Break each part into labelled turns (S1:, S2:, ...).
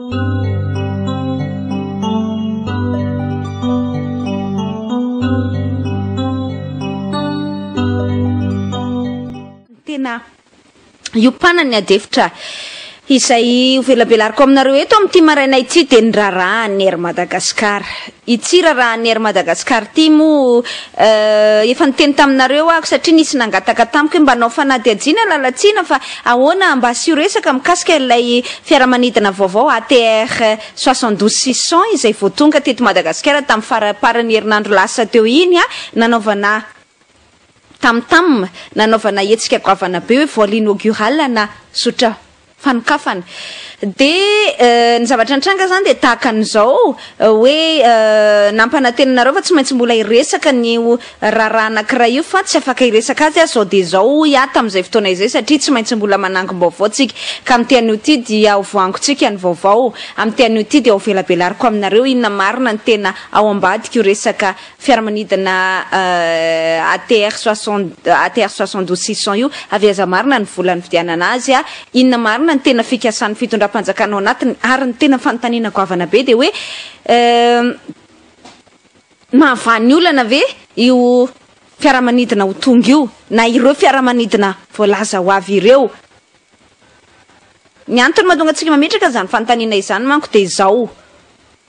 S1: Tena iopanany adefitra izay hovelabelariko aminareo eto amin'ity maraina ity dia ny Raharaha ATR Madagasikara. Ity Raharaha ATR Madagasikara ity mo efa niteny taminareo ako satria nisy nangataka tamiko hoe mba nao fanadihadiana lalatsiana fa ahoana mba asio resaka mikasika ilay fiaramanidina vaovao ATR 72600 izay voatonga teto Madagasikara tamin'ny faraparany herinandro lasa teo iny nanaovana tam nanaovana hetsika goavana be hoe voile inaugurale na zotra fanokafana de ny zavatra nitranga zany de tahaka an'izao hoe nampanantenanareo fa tsy maintsy mbola iresaka ny raharaha anankiray io fa tsy afaka iresaka azy zao de zao iata amin'izay fotoana izay satria tsy maintsy mbola manangom-baovao tsika ka amin'ny tean'io ty dia hovoangotsika ny vaovao amin'ny tean'io ty dia ho velabelariko aminareo inona marina ny tena ao ambadika io resaka fiaramanidina ATR 72600 io avy aza marina ny volany fidianana azy inona marina ny tena fikasan'ny fitondram-panjakana ao anatiny ary ny tena fanontaniana goavana be de hoe mahavany olana ve io fiaramanidina ho tonga io na ireo fiaramanidina voalaza ho avy ireo ny antony mahatonga antsika mametraka zany fanontaniana izany manko de izao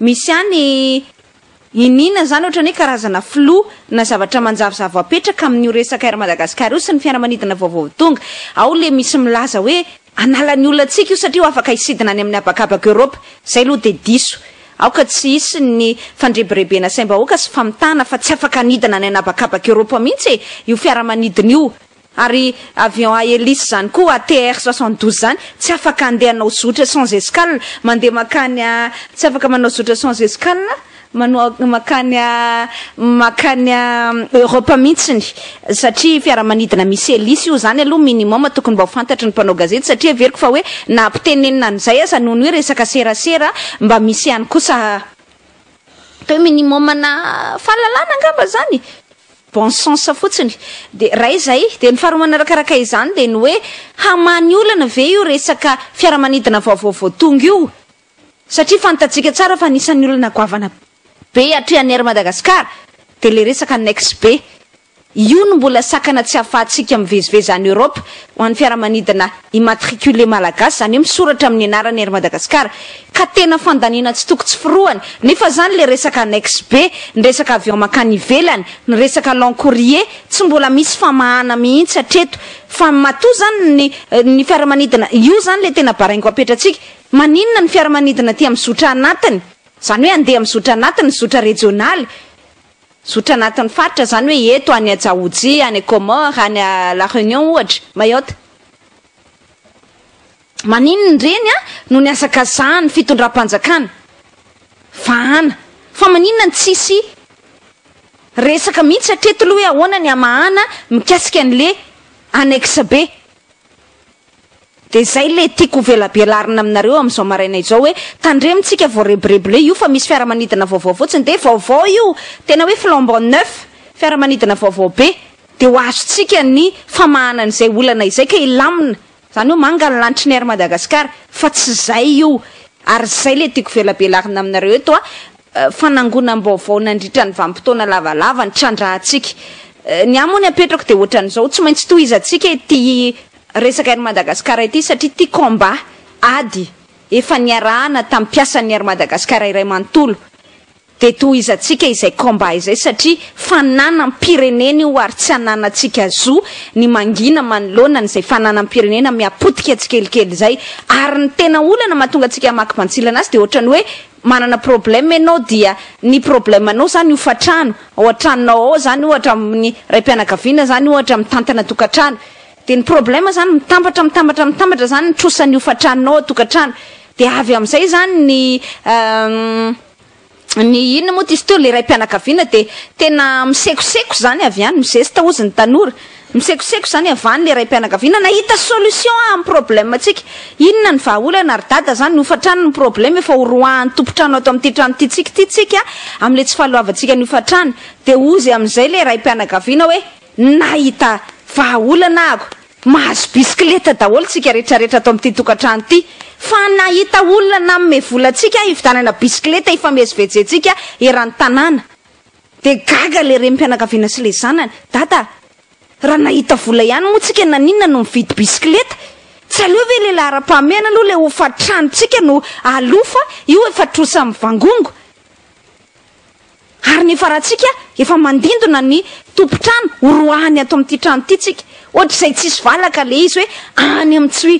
S1: misy any inina zany ohatra hoe karazana flou na zavatra manjavozavo apetraka amin'io resaka ATR Madagasikara io sy ny fiaramanidina vaovao tonga ao le misy milaza hoe analany olona atsika io satria ho afaka isidina any amin'ny abakabaka Europe zay aloha de diso aoka tsy isy ny fandrebirebena saim-bahoaka sy famitana fa tsy afaka anidina any anabakabaka Europe mihitsy io fiaramanidina io ary avion à hélice zany koa ATR 72 zany tsy afaka andeha hanao zotra sans escale mandeha makany tsy afaka manao zotra sans escale makany Europe mihitsiny satria fiaramanidina misy hélice io zany aloha minimum tokony mba ho fantatry ny mpanao gazety satria veriko fa hoe na ampitenenina an'izay aza noho ny hoe resaka serasera mba misy ihany kosa hoe minimum na fahalalana angamba zany bon sens fotsiny de raha izay de ny faharoa manarakaraka izany de ny hoe hamany olana ve io resaka fiaramanidina vaovao tonga io satria fantatsika tsara fa anisan'ny olana goavana be atrehan'ny ATR Madagasikara de le resaka nex be io no mbola sakana tsy ahafahantsika mivezivezy any Europe ho an'ny fiaramanidina immatriculé malagasy zany hoe misoratra amin'ny anarany ATR Madagasikara ka tena fandaniana tsy toko tsy firohany nefa zany le resaka nex be ny resaka avion makany ivelany ny resaka long courrier tsy mbola misy famahana mihitsy hatreto fa matoa zany ny fiaramanidina io zany le tena baraingo apetratsika maninona ny fiaramanidina ty amin'ny zotra anatiny zany hoe andeha amin'ny zotra anatiny zotra regionaly zotra anatin'ny faritra zany hoe eto any Djaoudji any Comore any La Réunion ohatra Mayotte maninona reny no ny asakazahany fitondram-panjakana vahana fa maninona ny tsisy resaka mihitsy hatreto aloha hoe ahoana ny amahana mikasika an'le annexe be de zay le tiako velabelarina aminareo amin'izao maraina izao hoe tandremintsika voarebirebile io fa misy fiaramanidina vaovao fotsiny de vaovao io tena hoe flambant neuf fiaramanidina vaovao be de ho azontsika ny famahanan'izay olana izay ka ilamina zany hoe manga ny lantry ny ATR Madagasikara fa tsy zay io ary zay le tiako velabelarina aminareo eto fanangonam-baovao nandritra ny vanim-potoana lavalava ny trandrahantsika ny amony apetrako de ohatran'izao tsy maintsy tohizatsika ity resaka ATR Madagasikara ity satria ty combat ady efa niarahana tamin'ny piasan'ny ATR Madagasikara iray manontolo de tohizatsika izay combat izay satria fananam-pirenena io ary tsy ananatsika zo ny mangina manoloana n'izay fananam-pirenena miapotika tsikelikely zay ary ny tena olana mahatonga atsika makibantsila anazy de ohatrany hoe manana problème ianao dia ny problème anao zany hofatrano ao an-tranonao ao zany ohatra amin'ny ray mpianakaviana zany ohatra mitantana tokantrano de ny problème zany mitambatra zany ny trosan'ny hofatranonao atokantrano de avy amin'izay zany ny inona moa tisy teo le ray mpianakaviana de tena misekoseko zany avy any mizesta ozy ny tanora misekoseko zany avany le ray mpianakaviana nahita solution amin'ny problème tsika inona ny vahaolana ary dada zany ny hofatrano ny problème efa horoahan'ny tompotrano ato amin'ity trano titsika amin'le tsy fahaloavantsika ny hofatrano de ozy amin'izay le ray mpianakaviana hoe nahita vahaolana ako mahazo bisikileta daholo tsika rehetrarehetra ato amin'ity tokantrano ity fa nahita olona namme volantsika ividanana bisikileta ifamezivejentsika eran'ny tanàna de gaga le rem-pianakaviana sy le zanany dada raha nahita vola ihany moa tsika naninona no mividy bisikileta tsy aleo ve le lara-pahamehana aloha le hofatranotsika no alofa io efa trosa amin'ny vangongo ary ny faratsika efa mandindona ny tompotrano horoahany ato amin'ity trano ity tsika ohatra izay tsisy valaka le izy hoe any amin'ny tsy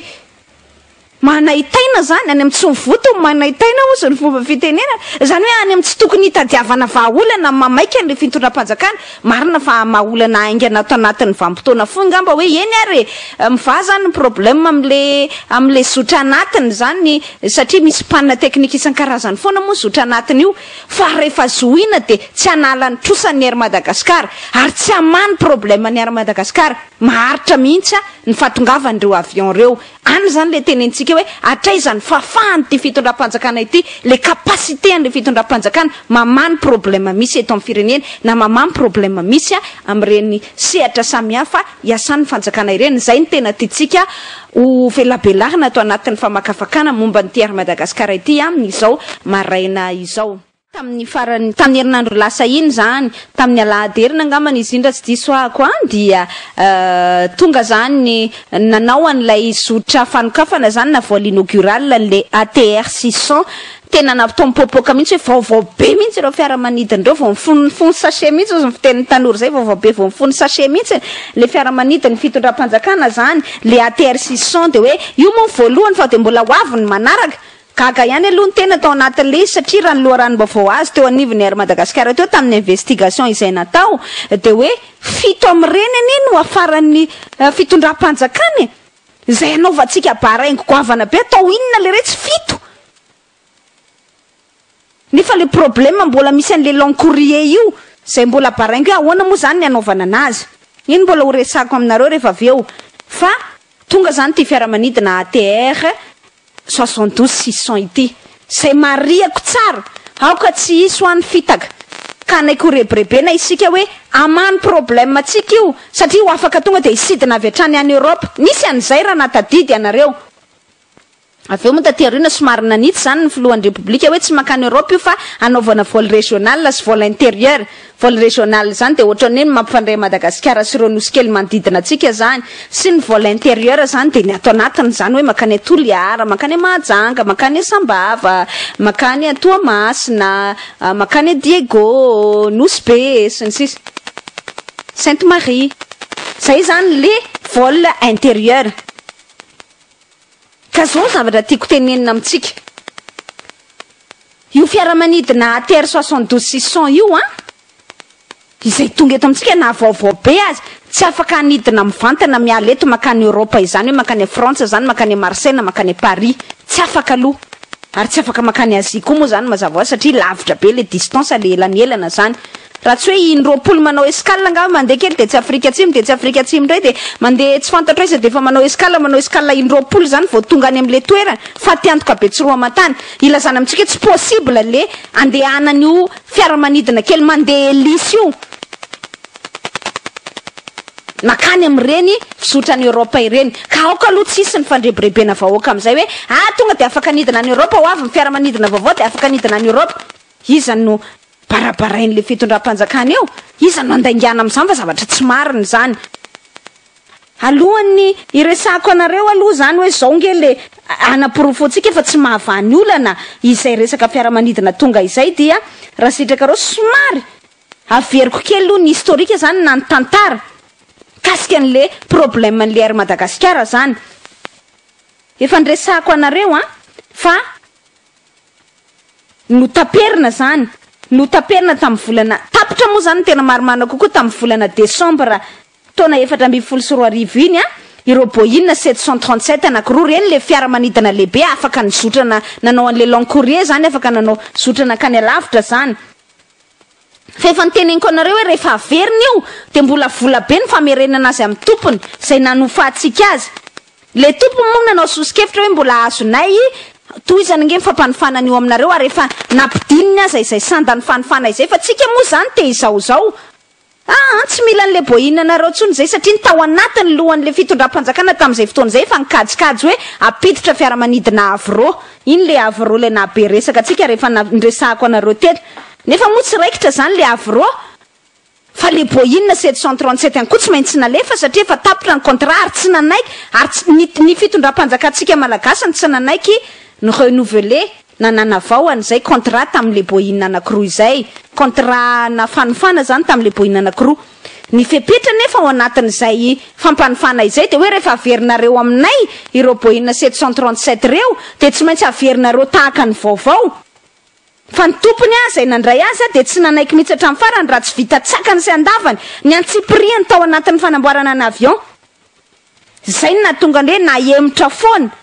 S1: manahitaina zany any amin'ny tsy mivoto manahitaina ozy ny fomba fitenena zany hoe any amin'ny tsy tokony hitadiavana vahaolana mamaika an'le fitondram-panjakana marina fa mahaolana aingana ato anatin'ny vanim-potoana fo ngamba hoe eny ary mivaha zany ny problème am'le zotra anatiny zany satria misy mpanina teknika isan-karazany foana moa zotra anatiny io fa rehefa zohina de tsy hanala ny trosan'ny Air Madagasikara ary tsy hamany problème ny Air Madagasikara maharitra mihitsy ny fahatongavan'ireo avion reo any zany le tenentsika hoe atraizany fafahany ty fitondram-panjakana ity le capacité an'le fitondram-panjakana mamany problème misy eto amin'ny firenena na mamany problème misy amin'ireny sehatra samihafa iasan'ny fanjakana ireny zay ny tena tiatsika ho velabelahina ato anatin'ny famakafakana momba ny Air Madagasikara ity amin'izao maraina izao tamin'ny farany tamin'ny herinandro lasa iny zany tamin'ny alahady herina angambany izy indra tsy diso ahako any dia tonga zany nanao an'ilay zotra fanokafana zany na voile inaugural le ATR 600 tena natompopoka mihitsy hoe vaovao be mihitsy ireo fiaramanidina ireo vao mifony sachet mihitsy ozy ny fitenin'ny tanora zay vaovao be vao mifony sachet mihitsy le fiaramanidina ny fitondram-panjakana zany le ATR 600 de hoe io moa voalohany fa de mbola hoaviny manaraka gaga ihany aloha ny tena tao anatin'le izy satria raha ny loharanom-baovao azy teo anivon'ny Air Madagasikara teo tamin'ny investigation izay natao de hoe fito amin'ireny anie no afaran'ny fitondram-panjakana izay anaovantsika baraingo goavana be atao inona le retsy fito nefa le problème mbola misy an'le long courrier io zay mbola baraingo ahoana moa zany ny anaovana anazy iny mbola ho resako aminareo rehefa avy eo fa tonga zany ty fiaramanidina ATR 72-600 ity zay mariako tsara aoka tsy isy ho an'ny fitaka ka naiko rebrebena isika hoe amany problème atsika io satria ho afaka tonga de isidina avy hatrany any Europe nisy an'izay raha natadidy ianareo avy eo moa taterina somary nanitsy zany ny filohan'ny repoblika hoe tsy makany Europe io fa anaovana vol régional sy vol intérieur vol régional zany de ohatran'ny hoe mampifandray Madagasikara sy ireo nosy kely manodidina atsika zany sy ny vol intérieur zany de ny ato anatiny zany hoe makany Toliara makany Mahajanga makany Sambava makany Toamasina makany Diego Nosy Be sy ny sisa Sainte Marie zay zany le vol intérieur ka zao zavatra tiako tenenina amintsika io fiaramanidina ATR 72-600 io izay tonga eto amintsika na vaovao be azy tsy afaka anidina mivantana miala eto makany Europa izany hoe makany France zany makany Marseille makany Paris tsy afaka aloha ary tsy afaka makany Asie koa moa zany mazava azy satria lavitra be le distance le elanielana zany raha tsy hoe indroapolo manao escale nga mandeha kely de tsy Afrika Atsimo de tsy Afrika Atsimo ndray de mandeha tsy fantatra izy de fa manao escale indroapolo zany vao tonga any am'le toerana fa tiantoka be tsy roa matany ilazana amintsika tsy possible le andehanan'io fiaramanidina kely mandeha elisy io makany amin'ireny fizotrany Europa ireny ka aoka aloha tsisy ny fandrebrebena vahoaka amin'izay hoe tonga de afaka anidina any Europa ho avy ny fiaramanidina vaovao de afaka anidina any Europa iza no barabarain'le fitondram-panjakana eo iza no andaingana amin'izany fa zavatra tsy marina zany alohany iresako anareo aloha zany hoe zao nge le anapirofo antsika fa tsy mahavany olana izay resaka fiaramanidina tonga izay dia raha sitraka reo somary averiko kely aloha ny historique zany na ny tantara kasika an'le problème an'le Air Madagasikara zany efa niresako anareo fa notaperina zany notaperina tamin'ny volana tapitra moa zany tena maromana kokoa tamin'ny volana Décembre taona 2024 iny ireo Boeing 737 anakiroa reny le fiaramanidina lehibe afaka nizotrana nanao an'le long courrier zany afaka nanao zotrana kany alavitra zany fa efa niteneniko anareo hoe rehefa averina io de mbola vola be ny famerenana azy amin'ny tompony zay nanofahatsika azy le tompony moa nanao sosikevitra hoe mbola azonay toy izany nge mifampanofana io aminareo ary rehefa nampidininy aza izay sandany fanofana izay fa tsika moa zany te izao tsy mila an'le boina nareo tsony zay satria ny tao anatiny lohan'le fitondram-panjakana tamin'izay fotoana zay fa nikajikajy hoe apiditra fiaramanidina avro iny le avro le nabe resaka atsika rehefa nresahako anareo teto nefa moa tsy raikitra zany le avro fa le boina 737 any koa tsy maintsy nalefa satria efa tapitra ny contrat ary tsy nanaiky ary ny fitondram-panjakatsika malagasy ny tsy nanaiky ny renouvelé nanana vaoany zay contrat tamin'le boina anankiroa izay contrat na fanofana zany tamin'le boina anankiroa ny fepetra nefa ao anatin'izay fampanofana izay de hoe rehefa averinareo aminay ireo boina 737 reo de tsy maintsy averinareo tahaka ny vaovao fa ny tompony zay nandray azy de tsy nanaiky mihitsy hatramin'ny farany raha tsy vita tsakany sy andavany ny antsipriany tao anatin'ny fanamboarana ny avion zay no nahatonga hoe naemitra foana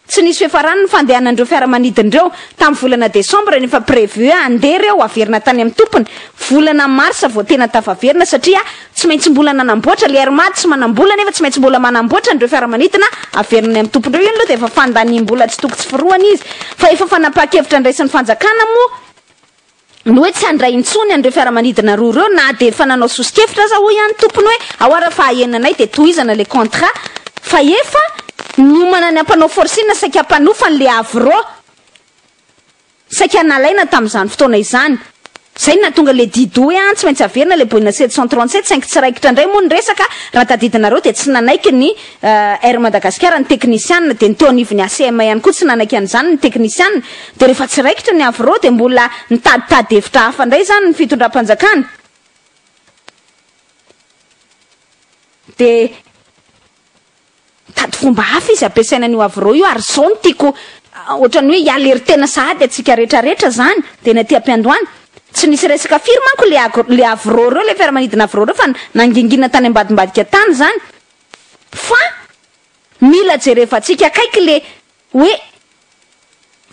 S1: tsy nisy fiafarany ny fandehanandreo fiaramanidindreo tamin'ny volana décembre nefa prévu andeha reo averina tany amin'ny tompony volana mars vao tena tafaverina satria tsy maintsy mbola nanamboatra le armady tsy manambola nefa tsy maintsy mbola manamboatra ndreo fiaramanidina averina amin'ny tompondreo iny aloha de efa fandaniam-bola tsy toko tsy firoany izy fa efa fanapakevitra andraisan'ny fanjakana moa no hoe tsy andray intsony andreo fiaramanidina roa reo na de efa nanao sosikevitra za ho ihany tompony hoe ahoara fahaenanay de tohizana le contrat fa efa nomana ny ampanao forcine saika hampanofa n'le avro saika nalaina tamin'izany fotoana izany zay natonga le dido hoe tsy maintsy averina le boina 737 5 tsy raikitra indray moa ny resaka raha tadidinareo de tsy nanaiky ny Air Madagascar ny technicienne de ny teo anivony ACM ihany koa tsy nanaiky an'izany ny technicienne de rehefa tsy raikitra ny avro de mbola nitaditady hevitra hafa indray zany ny fitondram-panjakana de tady fomba hafa izy ampiasaina n'io avro io ary zao no tiako ohatrany hoe hialery tena sahady atsika rehetrarehetra zany de naty ampiandohany tsy nisy resaka firy manko le avro reo le fiaramanidina avro reo fa nangingina tany ambadimbadika tany zany fa mila jerefa atsika akaiky le hoe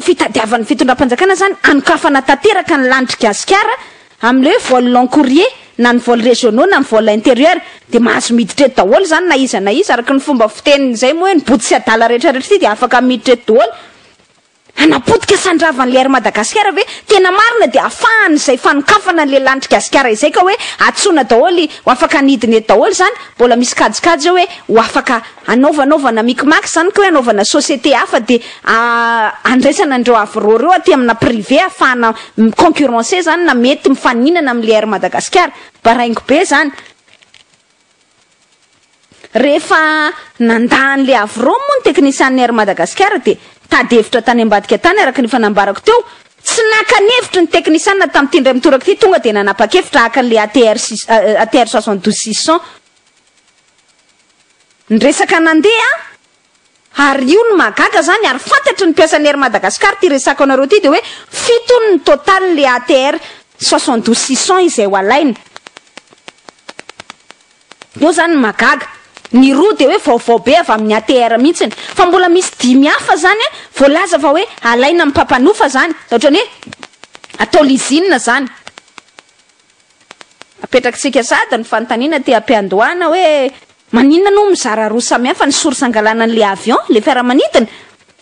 S1: fitadiavan'ny fitondram-panjakana zany anokafana tanteraka ny lanitry gasikara amin'le hoe vol long courrier na ny vol régionaux na ny vol intérieur de mahazo miditra eto daholo zany na iza araky ny fomba fiteniny zay moa hoe nibody sy adala rehetrarehetra ty de afaka miditra eto daholo anapotika sandravan'le Air Madagascar ve tena marina de afahany zay fanokafana le lanitry gasikara izay ka hoe atsona daholy ho afaka anidiny eto daholo zany mbola misy kajikajy hoe ho afaka anaovanaovana mikimaky zany ka hoe anaovana société hafa de andraisana andreo avro reo aty amina privé afahana concurrencer zany na mety mifaninana amin'le Air Madagascar baraingo be zany rehefa nandahan'le avro moa ny technicienne Air Madagascar de tady hevitra tany ambadika tany araky ny fanambarako teo tsy nakanevitra ny technicienne tamin'ity indray mitoraka ty tonga de nanapa-kevitra hakan'le ATR 72600 ny resaka nandeha ary io ny magaga zany ary fantatry ny mpiasan'ny Air Madagascar ty resako anareo ty de hoe fitony ny total le ATR 72600 izay ho alaina io zany magaga ny roa de hoe vaovao be avy amin'ny ATR mihitsiny fa mbola misy 10 hafa zany voalaza fa hoe alaina amin'ny mpampanofa zany ohatrany hoe atao lizine zany apetraksika sady ny fanontaniana ty ampiandohana hoe maninona no mizara roa samy hafa ny source angalana n'le avion le fiaramanidina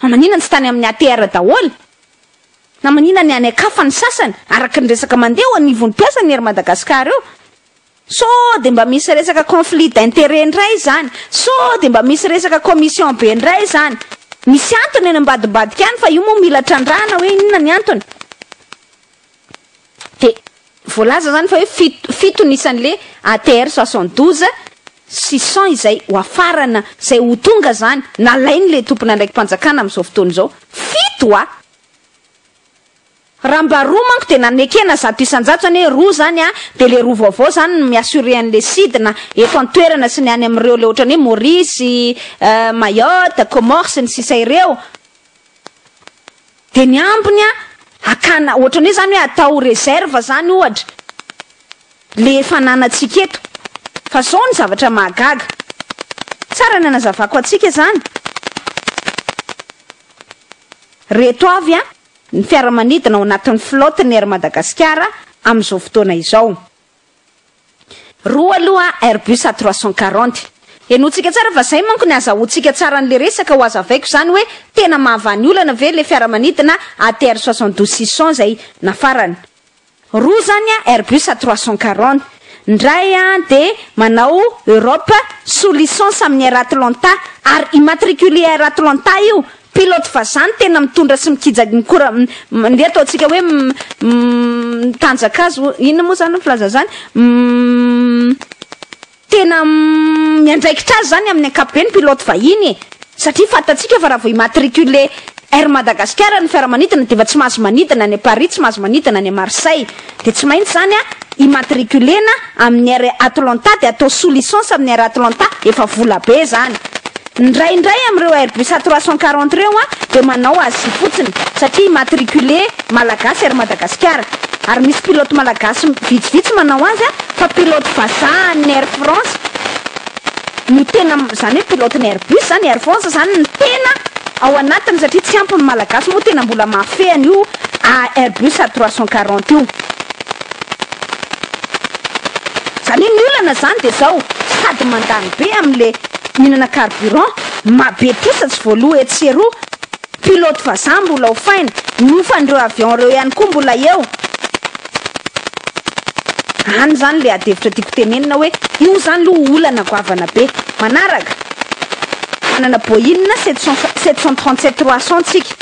S1: maninona tsy tany amin'ny ATR daholo na maninona ny any akafa ny sasany araky ny resaka mandeha ho anivon'ny mpiasa ny Air Madagascar eo so de mba misy resaka conflit d'intérêt ndray zany so de mba misy resaka commission be ndray zany misy antony eny ambadimbadika any fa io moa mila trandrahana hoe inona ny antony de voalaza zany fa hoe fito nisan'le ATR 72600 izay ho afarana zay ho tonga zany nalainy le tompona ndraiky mpanjakana amin'izao fotoana zao fito raha mba roa manko de nanekena zato isanjato zany hoe roa zany de le roa vaovao zany miassurer an'le sidina eto antoerana sy ny any amin'ireo le ohatrany hoe Maurice, Mayotte, Comores ny sisa ireo de ny ambony akana ohatrany hoe zany hoe atao réserve zany ohatra le fananatsika eto fa zao ny zavatra mahagaga tsara ny anazavako atsika zany reto avy ny fiaramanidina ao anatin'ny flotte ny Air Madagascar amin'izao fotoana izao roa aloha Airbus A340 enotsika tsara fa zay manko ny azahoantsika tsara n'le resaka ho azavaiko zany hoe tena mahavany olana ve le fiaramanidina ATR 72600 zay nafarany roa zany Airbus A340 ndray de manao Europe sous licence amin'ny Air Atlanta ary immatriculé Air Atlanta io pilote fa zany tena mitondra sy mikija mikora le ataontsika hoe tanjakazo inona moa zany filaza zany tena miandraikitra azy zany amin'ny ankapobeny pilote vahiny satria fatatsika fa raha vao immatriculé Air Madagascar ny fiaramanidina de fa tsy mahazo manidina any Paris tsy mahazo manidina any Marseille de tsy maintsy zany immatriculena amin'ny Air Atlanta de atao sous licence amin'ny Air Atlanta efa vola be zany ndraindray am'ireo Airbus A340 reo de manao azy fotsiny satria immatriculé malagasy Air Madagascar ary misy pilote malagasy vitsivitsy manao azy fa pilote vazaha ny Air France no tena zany hoe pilote ny Airbus zany Air France zany ny tena ao anatiny satria tsy ampy ny malagasy moa tena mbola mafehany io Airbus A340 io zany ny olana zany de zao sady mandany be am'le minana carburant mabe tosa tsy voaloha etseroa pilote vazaha mbola ho fainy nofandreo avion reo ihany koa mbola eo any zany le adevitra tiako tenenina hoe io zany lo olana goavana be manaraka manana Boeing 737-300 tsika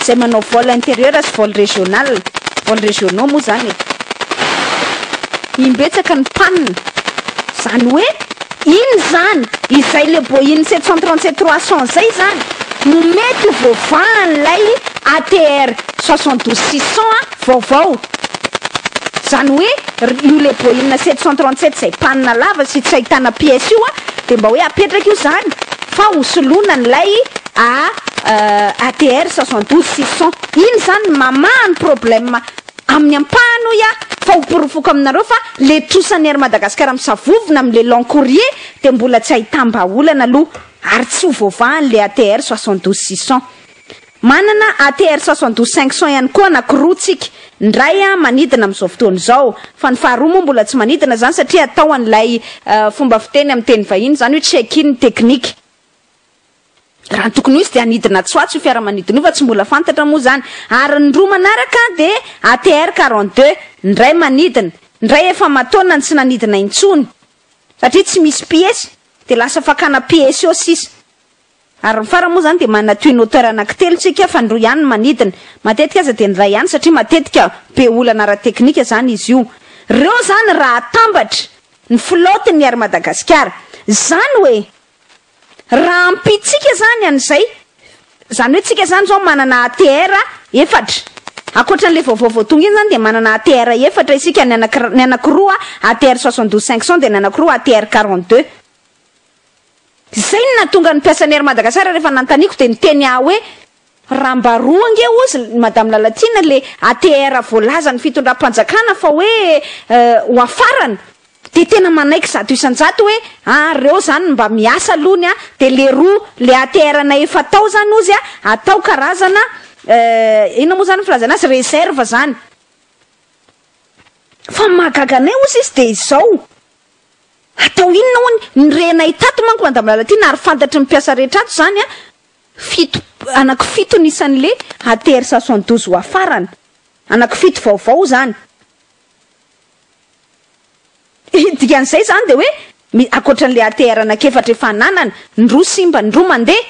S1: zay manao vol intérieur sy vol régional vol régionaux moa zany imbetsaka ny panne zany hoe iny zany izay le Boeing 737-300 zay zany no mety voavan'lay ATR 72-600 vaovao zany hoe io le Boeing 737 zay panne lava sy tsy ahitana pièce io de mba hoe apetraka io zany fa hosolona n'lay ATR 72-600 iny zany mamahany problème amin'ny ampahano fa hoporofoko aminareo fa le trosan'ny Air Madagascar amin'ny savovona am'le long courrier de mbola tsy ahitamba-olana aloha ary tsy ho voavahan le ATR 72-600 manana ATR 72-500 ihany koa anankiroa tsika ndray manidina amin'izao fotoana zao fa ny faharoa moa mbola tsy manidina zany satria atao an'ilay fomba fiteny amin'ny teny vahiny zany hoe check-in technique raha tokony izy de anidina tsoatsy io fiaramanidina io fa tsy mbola fantatra moa zany ary ny roa manaraka de ATR 42 ndray manidina ndray efa mataona ny tsy nanidina intsony satria tsy misy pièce de lasa fakana pièce eo sisa ary ny fara moa zany de manana tuyauteur anankitelo tsika fa ndroa ihany manidina matetika aza de ndray ihany satria matetika be olana ara teknika zany izy io reo zany raha atambatra ny flotte ny Air Madagascar zany hoe raha ampitsika zany an'izay zany hoe tsika zany zao manana ATR efatra akoatran'le vaovao tonga iny zany de manana ATR efatra isika ny anankiroa ATR 72-500 de ny anankiroa ATR 42 zay ny natonga ny mpiasan'ny Air Madagascar rehefa nantaniko de niteny hoe rambaroa nge ozy madame Lalatina le ATR voalaza ny fitondram-panjakana fa hoe ho afarana de tena manaiky zato isanjato hoe reo zany mba miasa alony de le roa le ATR na efa atao zany ozy atao karazana ina moa zany filazana azy réserve zany fa magaganay ozy izy de izao atao inona hoany nyrenay tato manko madame Lalatina ary fantatry mpiasa rehetra ato zany anaky fito nisan'le ATR 72 ho afarana anaky fito vaovao zany dikan'izay zany de hoe akoatran'le ATR anakefatra efa nanana ndroa simba ndroa mandeha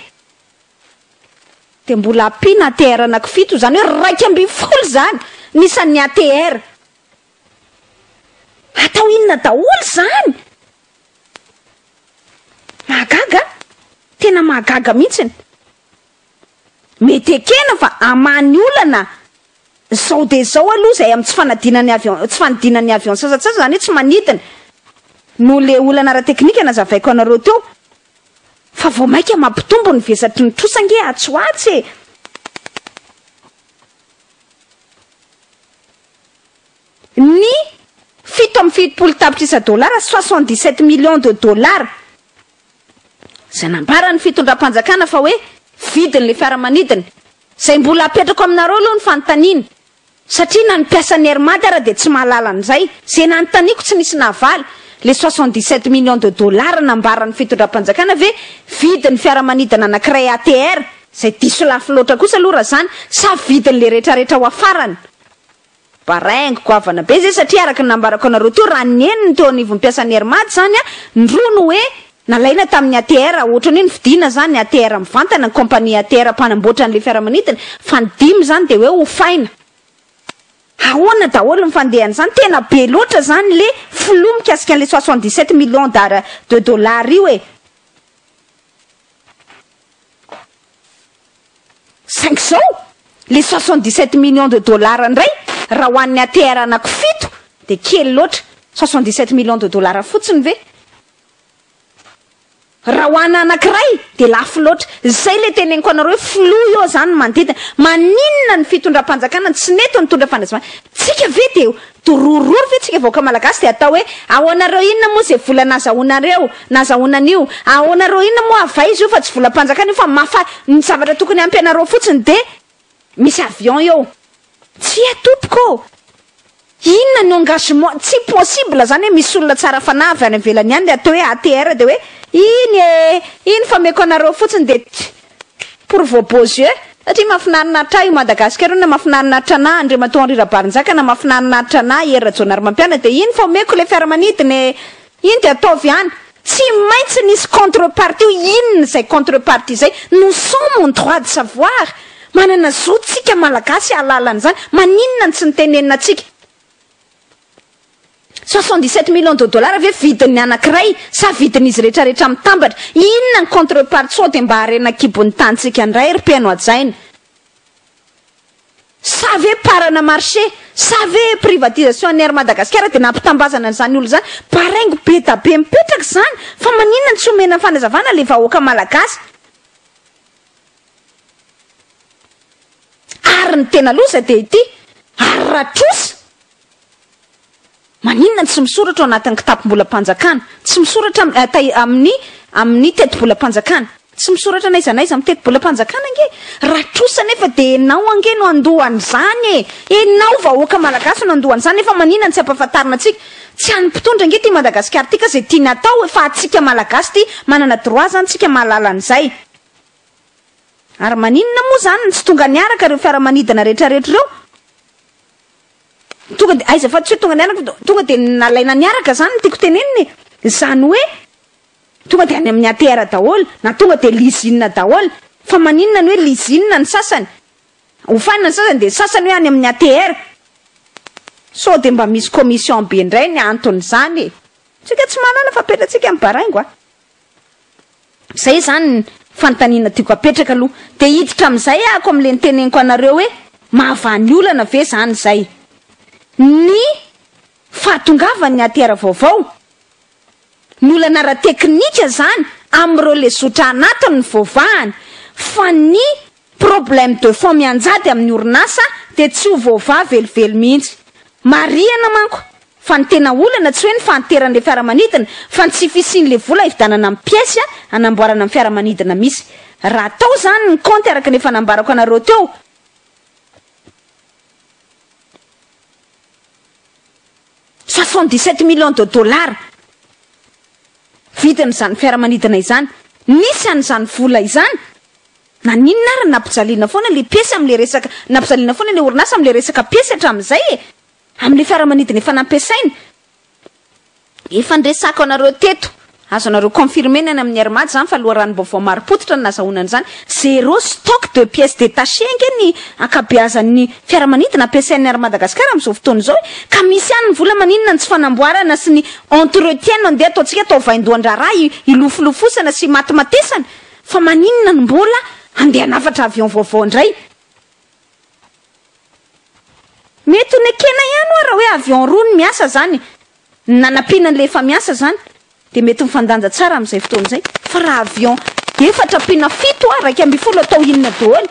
S1: de mbola ampina ATR anaky fito zany hoe 250 zany nisan'ny ATR atao inona daholo zany mahagaga tena mahagaga mihitsiny mety ekena fa amany olana zao de zao aloha zay amin'ny tsy fanadinan'ny avion sasatsasa zany hoe tsy manidina no le olana ara teknika nazavaiko anareo teo fa vao maika mampitombo ny vesatry ny trosange atsoatsy ny 7.7 tapitrisa dolara 77 millions de dollars zay nambarany fitondram-panjakana fa hoe vidin'le fiaramanidina zay mbola apetrako aminareo aloha ny fanontaniana satria na ny mpiasan'ny Air Madagascar de tsy mahalala an'izay zay nanontaniako tsy nisy navaly le 77 millions de dollars nambarany fitondram-panjakana ve vidin'ny fiaramanidina anankiray ATR zay diso lafy loatra kosa aloha raha zany sa vidin'le rehetrarehetra ho afarany baraingoko avana be zay satria araka nambarako anareo to raha neniny teo anivon'ny mpiasan'ny hermady zany a ndrono hoe nalaina tamin'ny ATR ohatrany hoe nividina zany ATR mivantana ny compagnie ATR mpanamboatra an'le fiaramanidina fa ny dimy zany de hoe ho faina ahoana daholo mifandehana zany tena be loatra zany le filoha mikasika an'le 77 millions de dollars io e 5 zao le 77 millions de dollars ndray raha ho an'ny ATR anakifito de kely loatra 77 millions de dollars fotsiny ve raha ho ana anakiray de lafo loatra zay le teneniko anareo hoe filoha io zany manodidina maninona ny fitondram-panjakana tsy neto nitondra fandraisana tsika ve de dorororo ve tsika vaoaka malagasy de atao hoe ahoanareo inona moa zay vola nazahoanareo nazahoanan'io ahoanareo inona moa avay izy io fa tsy volam-panjakana io fa mafa ny zavatra tokony ampy anareo fotsiny de misy avion eo tsy atompoko inona ny engagement tsy possible zany hoe misy olona tsara fanavy any avelany any de atao hoe ATR de hoe iny fa meko anareo fotsiny de pour vos beaux yeux satria mafinarinaritra io Madagasikara na mafinarinaritra ana Andriamatoa Rabary-Njaka na mafinarinaritra ana Jeannot Ramambazafy de iny fa meko le fiaramanidina iny de ataovy any tsy maintsy nisy contrepartie inona zay contrepartie zay nous sommes en droit de savoir manana zo tsika malagasy alalana zany maninona ny tsy nitenenina atsika 77 millions de dollars ve vidiny anakiray sa vidin'izy rehetrarehetra mitambatra inona ny contrepartie sao de mba harena kibon'ny tantsika ndray ripeno ajaina sa ve parana marché sa ve privatisation any Air Madagasikara de nampitambazana zany olo zany baraingo be da be mipetraka zany fa maninona ny tsy omena fanazavana le vahoaka malagasy ary ny tena loza de ity ary ratrosa maninona tsy misoratra ao anatin'ny kitapom-bolam-panjakana tsy misoratra amin'ny teti-bolam-panjakana tsy misoratra naiza amin'ny teti-bolam-panjakana ange ratrosa nefa de enao ange no andohany zany enao vahoaka malagasy no andohany zany nefa maninona ny tsy ampahafantarina atsika tsy any mpitondra ange ty Madagasikara ty ka zay tiany atao efa atsika malagasy ty manana droit zany tsika mahalala an'izay ary maninona moa zany tsy tonga niaraka reo fiaramanidina rehetrarehetra reo tonga de aiza fa tsy hoe tonga niaraka tonga de nalaina niaraka zany tiako teneniny zany hoe tonga de any amin'ny ATR daholo na tonga de lizine daholo fa maninona ny hoe lizine ny sasany hofanina ny sasany de sasany hoe any amin'ny ATR so de mba misy commission be ndray ny antony zany tsika tsy mahalala fa petratsika amin'ny baraingo a zay zany fanontaniana tiako apetraka aloha de hiditra amin'izay ako amin'le niteneniko anareo hoe mahavany olana ve zany zay ny fahatongavan'ny ATR vaovao ny olana ara teknika zany am'ireo le zotra anatiny ny vaovahany fa ny problème de fond mianjady amin'ny orinasa de tsy ho vaovah velively mihitsy mariana manko fa ny tena olana tsy hoe ny fanteran'le fiaramanidina fa ny tsy fisian'le vola hividanana amin'ny pièce anamboarana amin'ny fiaramanidina misy raha tao zany ny compte araka ny fanambarako anareo teo 77 millions de dollars vidiny zany fiaramanidina izany nisy an'izany vola izany na ninona ary nampijaliana foana le pièce am'le resaka nampijaliana foana le orinasa am'le resaka pièce hatramin'izay am'le fiaramanidina efa nampiasaina efa ndresako anareo teto azo anareo confirmer ny amin'ny Hermady zany fa aloha ranom-baovao maro-potitra ny nazahoanany zany zéro stock de pièces détachées nge ny akabeazan'ny fiaramanidina ampiasain'ny Air Madagasikara amin'izao fotoana izao ka misy ihany ny vola maninona ny tsy fanamboarana sy ny entretien no andeha ataontsika atao vaindohan-draharaha ilofilofosana sy matimatesana fa maninona ny mbola andeha nafatra avion vaovao indray mety nekena ihany raha hoe avion roa ny miasa zany nanampianan'le efa miasa zany de mety mifandanja tsara amin'izay fotoana izay fa raha avion efatra pina fito raiky amby folo atao inona daholo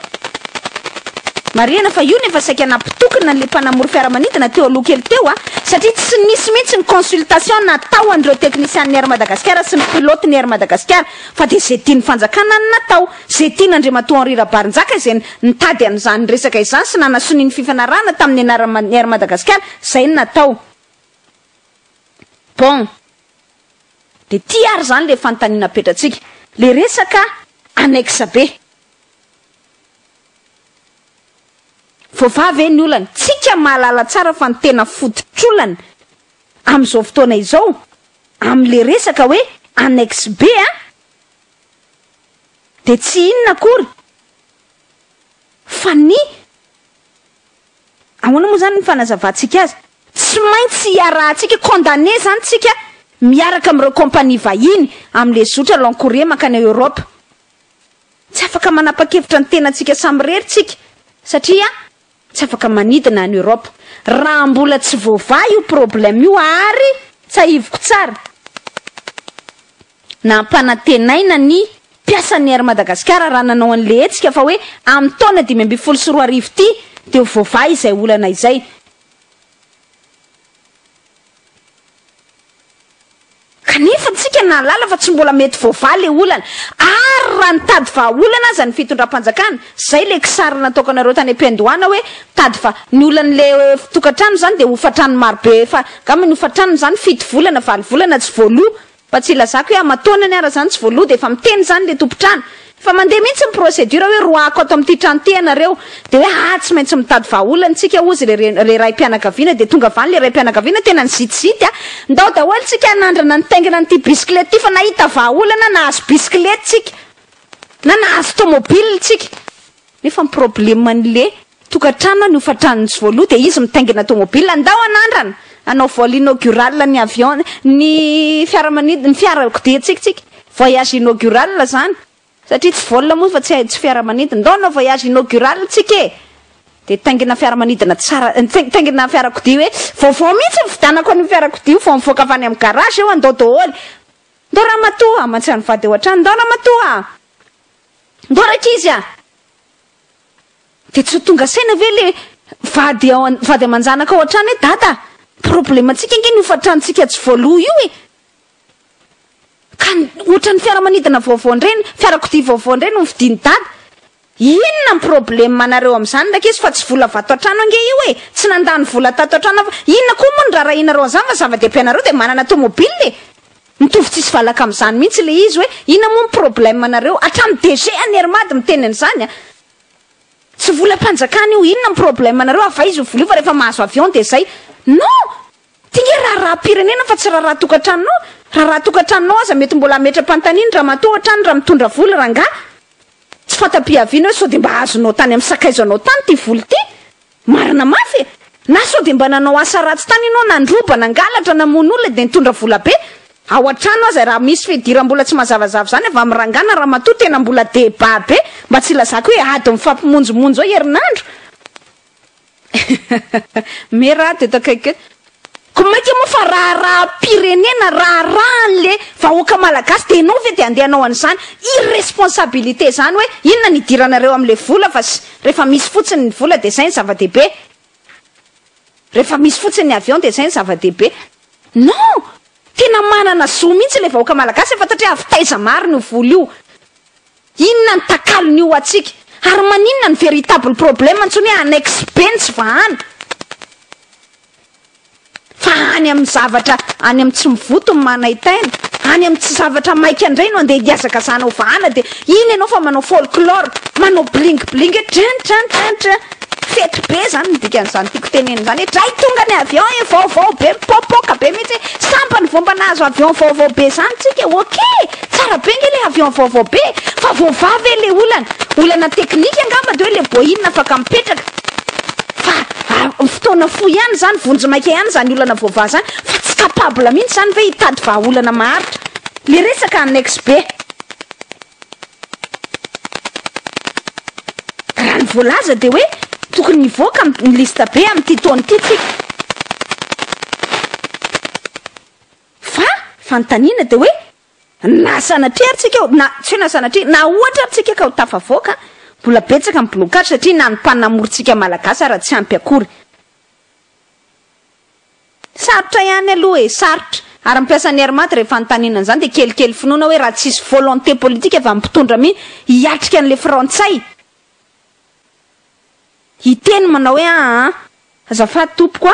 S1: mariana fa io nefa saika nampitokana le mpanamory fiaramanidina teo aloha kely teo satria tsy nisy mihitsy ny consultation natao an'ireo teknisian'ny Air Madagasikara sy ny pilote ny Air Madagasikara fa de zay tiany fanjakana ny natao zay tiany Andriamatoa Rabary-Njaka izay nitady an'izany resaka izany sy nanasony ny fifanarahana tamin'ny anarany Air Madagasikara zay ny natao bon de ty ary zany le fanontaniana petratsika le resaka annexe be Voavavy ny olana tsika mahalala tsara fa ny tena fototrolana am'izao fotoana izao am'le resaka hoe annexe B de tsy inona akory fa ny ahoana moa zany ny fanazavantsika azy tsy maintsy iarahantsika condamné zany tsika miaraka amin'ireo compagnie vahiny am'le zotra l'encourrier makany Europe tsy afaka manapa-kevitra ny tenantsika samy rery tsika satria tsy afaka manidina any Europe raha mbola tsy voava io problème io ary tsy ahivoko tsara na mpanantenaina ny mpiasan'ny Air Madagasikara raha nanao an'le hetsika fa hoe amin'ny taona 2024 ty de voava izay olana izay kanefa tsika nalala fa tsy mbola mety voava le olana ary raha nitady vahaolana aza ny fitondram-panjakana zay le kisary nataokanareo tany am-piandohana hoe tady fa ny olan'le tokantrano zany de hofatrano marobe fa gama ny hofatrano zany 7 volana 8 volana tsy voaloha fa tsy lazako hoe amatona ny ara zany tsy voaloha de fa miteny zany le tompotrano fa mandeha mihitsy ny procédure hoe roako ato amin'ity trano ty ianareo de hoe tsy maintsy mitady vahaolana tsika ozy le ray mpianakaviana de tonga vany le ray mpianakaviana tena nysitysity ndao daholo tsika nandrana nitaingina n'ity bisikilety ty fa nahita vahaolana nahazo bisikilety tsika na nahazo tomobile tsika nefa problème an'le tokantrano ny hofatrano tsy voaloha de izy mitaingina tomobile andao anandrana anao vol inaugural ny avion ny fiaramanidina ny fiarakodia tsika voyage inaugural zany satria tsy vol moa fa tsy fiaramanidina ndao anao voyage inaugural tsika de taingina fiaramanidina tsara taingina fiarakodia hoe vaovao mihitsy vidanako ny fiarakodia fa mivoaka avany amin'ny garage eo andao daholo ndao ramatoa mantsy vady eo atrano ndao ramatoa ndao rakizy de tsy tonga saina ve le vady amanjanaka ao atrano hoe dada problème tsika nge ny hofatrantsika tsy voaloha io ka ohatra ny fiaramanidina vaovao ndreny fiarakodia vaovao ndreny no vidiny dada inona ny problème manareo am'izany ndraiky izy fa tsy vola vato atrano ange io tsy nandany vola tato atrano inona koa moa ny raharahinareo zany fa zava-dehibenareo de manana tomobile mitovy tsisy valaka am'izany mihitsy le izy hoe inona moa ny problème manareo atrano DG any Hermady miteny an'izany tsy vola mpanjakana io inona ny problème manareo afa izy volia fa rehefa mahazo avion de zay non tinge raharaha-pirenena fa tsy raharaha tokantranonao raha tokantranonao aza mety mbola metra-pantaniny raha matoa atrano raha mitondra vola ranga tsy fatapiaviana hoe sao de mba azonao tany amin'ny sakaizanao tany ty voly ty marina mafy na sao de mba nanao asa ratsy tany ianao nandroba nangalatra namono olona de nitondra vola be ao atrano aza raha misy fidiram-bola tsy mazavazava zany avy amin'ny rangana raha matoa tena mbola débat be mba tsy lazako hoe ady mifampimonjomonjo ao herinandro mera de takaiky komaiky moa fa raha-pirenena raha le vahoaka malagasy de enao ve de andehanao an'izany irresponsabilité zany hoe inona ny idiranareo am'le vola fa rehefa misy fotsiny ny vola de zay ny zava-dehibe rehefa misy fotsiny ny avion de zay ny zava-dehibe non tena manana zo mihitsy le vahoaka malagasy efa tatria avy taiza mariny io vola io inona ny takalony io atsika ary maninona ny véritable problème antsony hoe annexe B tsy vahana fa any amin'ny zavatra any amin'ny tsy mivoto ny manaitaina any amin'ny tsy zavatra maika andray no andeha hiazaka zanao vahana de iny ianao fa manao folklore manao bling bling tran fety be zany nidikan'izany tiako tenena zany hoe dray tonga ny avion vaovao be mipopoka be mihitsy sampany vomba nahazo avion vaovao be zany tsika ok tsara be nge le avion vaovao be fa voavavy le olana teknika angamba de hoe le boina afaka mipetraka fa fotoana fo ihany zany vonjy maika ihany zany olana voava zany fa tsy capable mihitsy zany ve hitady vahaolana maharitra le resaka annexe B raha ny voalaza de hoe tokony nivoaka ny lista be amin'ity taona ty tsika fa fanontaniana de hoe na sanatria ary tsika na tsy hoe na sanatria na ohatra ary tsika ka ho tafavoaka mbola betsaka miblokady satria na ny mpanamorontsika malagasy raha tsy ampy akory sarotra ihany aloha sarotra ary mpiasan'ny Hermady rehefa anontaniana zany de kelikely finoana hoe raha tsisy volonté politique efa mpitondra mihitsy hiatrika an'le frantsay hiteny manao hoe azafady tompoko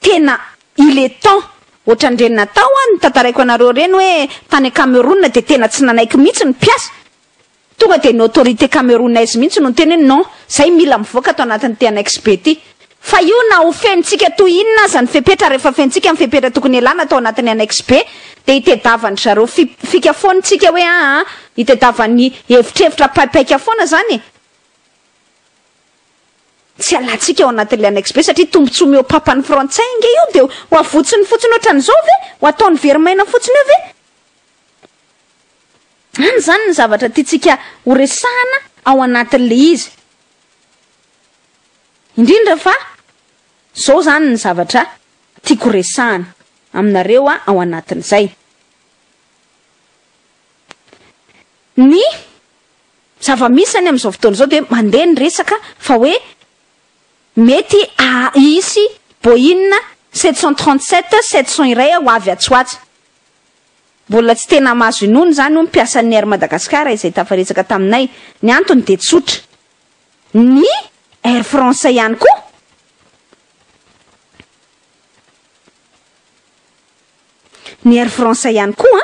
S1: tena il est temps ohatrandreny natao ny tantaraiko anareo reny hoe tany Cameroun de tena tsy nanaiky mihitsy ny mpiasa tonga de ny autorité camerounaise mihitsy no teny hoe non zay mila mivoaka ato anatin'ny ty annexe B ty fa io na ho fenitsika toy inona aza ny fepetra rehefa fenitsika amin'ny fepetra tokony elana atao anatin'ny annexe B de itedavany zareo fika foanitsika hoe itedavany hevitrevitra paipaika foana zany tsy alatsika ao anatin'le annexe B satria tombontsoa meo papany frantsay nge io de ho avotsiny fotsiny ohatran'izao ve ho ataony verimaina fotsiny io ve any zany ny zavatra tiatsika ho resahana ao anatin'le izy indrindra fa zao zany ny zavatra tiako resahana aminareo ao anatin'izay ny zava-misany amin'izao fotoana zao de mandeha ny resaka fa hoe mety isy Boeing 737 700 iray ho avy atsoatsy mbola tsy tena mahazo inony zany ho mpiasa ny Air Madagascar izay tafaresaka taminay ny antony de tsotra ny Air France ihany koa ny Air France ihany koa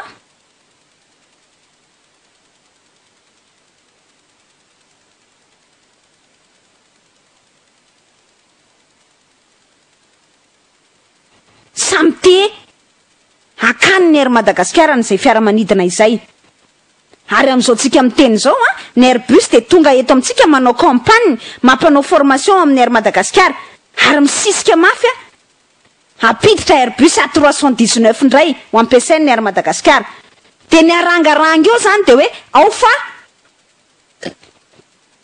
S1: samy te akany ny Air Madagascar n'izay fiaramanidina izay ary amin'izao tsika miteny zao ny Airbus de tonga eto amintsika manao campagne mampanao formation amin'ny Air Madagascar ary misisika mafy apiditra Airbus A319 indray ho ampiasain'ny Air Madagascar de ny arangaranga eo zany de hoe ao fa